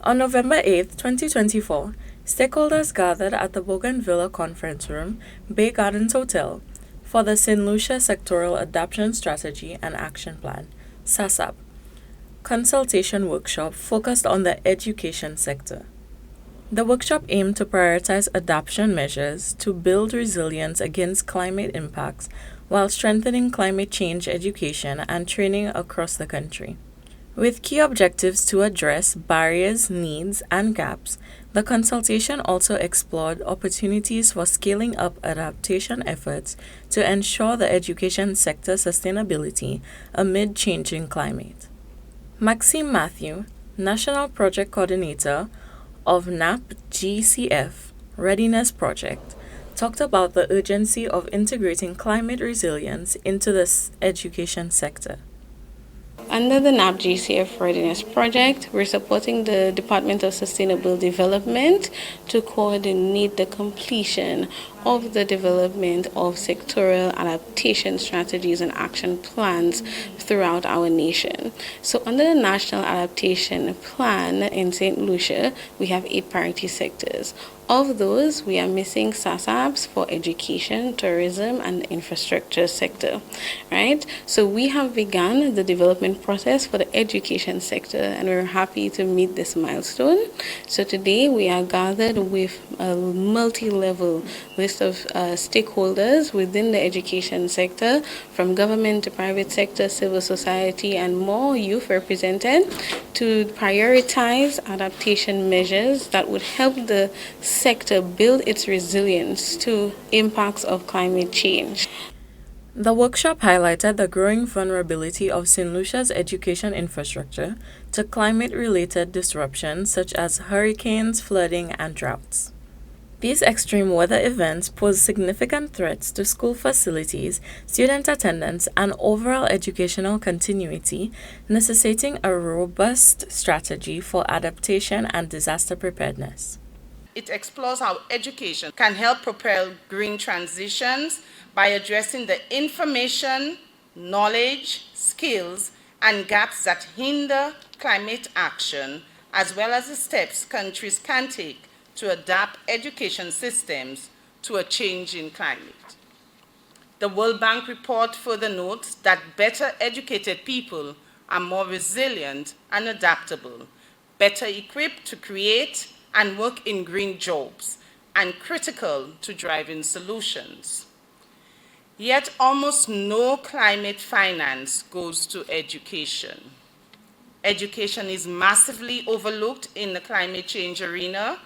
On November 8, 2024, stakeholders gathered at the Bougainville Conference Room, Bay Gardens Hotel, for the Saint Lucia Sectoral Adaptation Strategy and Action Plan, SASAP, consultation workshop focused on the education sector. The workshop aimed to prioritize adaptation measures to build resilience against climate impacts while strengthening climate change education and training across the country. With key objectives to address barriers, needs, and gaps, the consultation also explored opportunities for scaling up adaptation efforts to ensure the education sector sustainability amid changing climate. Maxime Matthew, National Project Coordinator of NAP GCF Readiness Project, talked about the urgency of integrating climate resilience into the education sector. Under the NAP GCF Readiness Project, we're supporting the Department of Sustainable Development to coordinate the completion of the development of sectoral adaptation strategies and action plans throughout our nation. So under the National Adaptation Plan in Saint Lucia, we have 8 priority sectors. Of those, we are missing SASAPs for education, tourism, and the infrastructure sector, right? So we have begun the development process for the education sector, and we're happy to meet this milestone. So today we are gathered with a multi-level list of stakeholders within the education sector, from government to private sector, civil society, and more youth represented, to prioritize adaptation measures that would help the sector build its resilience to impacts of climate change. The workshop highlighted the growing vulnerability of St. Lucia's education infrastructure to climate-related disruptions such as hurricanes, flooding, and droughts. These extreme weather events pose significant threats to school facilities, student attendance, and overall educational continuity, necessitating a robust strategy for adaptation and disaster preparedness. It explores how education can help propel green transitions by addressing the information, knowledge, skills, and gaps that hinder climate action, as well as the steps countries can take to adapt education systems to a change in climate. The World Bank report further notes that better educated people are more resilient and adaptable, better equipped to create and work in green jobs, and critical to driving solutions. Yet almost no climate finance goes to education. Education is massively overlooked in the climate change arena,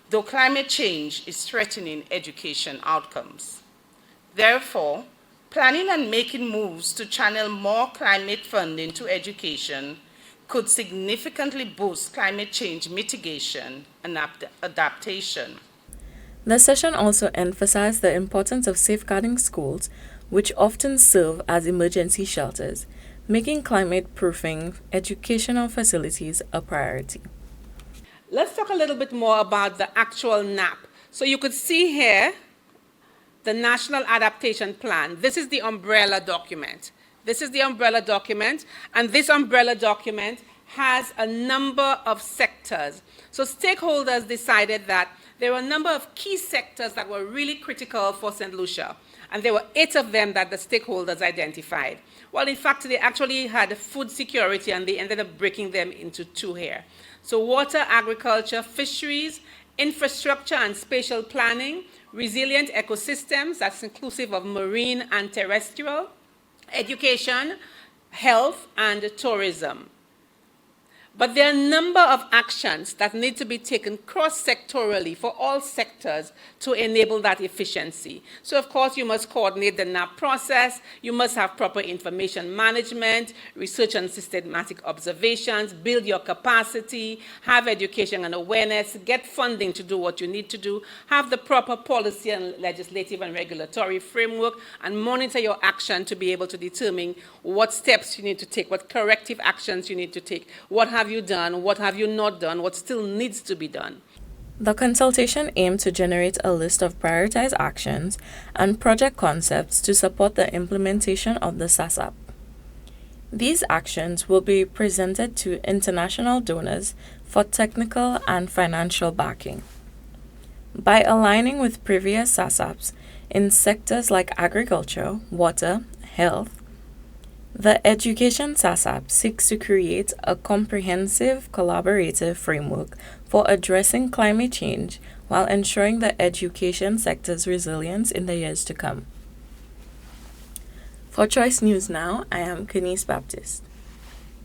though climate change is threatening education outcomes. Therefore, planning and making moves to channel more climate funding to education could significantly boost climate change mitigation and adaptation. The session also emphasized the importance of safeguarding schools, which often serve as emergency shelters, making climate-proofing educational facilities a priority. Let's talk a little bit more about the actual NAP. So you could see here the National Adaptation Plan. This is the umbrella document. And this umbrella document has a number of sectors. So stakeholders decided that there were a number of key sectors that were really critical for St. Lucia, and there were 8 of them that the stakeholders identified. Well, in fact, they actually had food security, and they ended up breaking them into 2 here. So water, agriculture, fisheries, infrastructure and spatial planning, resilient ecosystems, that's inclusive of marine and terrestrial, education, health, and tourism. But there are a number of actions that need to be taken cross-sectorally for all sectors to enable that efficiency. So, of course, you must coordinate the NAP process, you must have proper information management, research and systematic observations, build your capacity, have education and awareness, get funding to do what you need to do, have the proper policy and legislative and regulatory framework, and monitor your action to be able to determine what steps you need to take, what corrective actions you need to take, what have you done, what have you not done, what still needs to be done. The consultation aimed to generate a list of prioritized actions and project concepts to support the implementation of the SASAP. These actions will be presented to international donors for technical and financial backing. By aligning with previous SASAPs in sectors like agriculture, water, health, the Education SASAP seeks to create a comprehensive collaborative framework for addressing climate change while ensuring the education sector's resilience in the years to come. For Choice News Now, I am Kenise Baptist.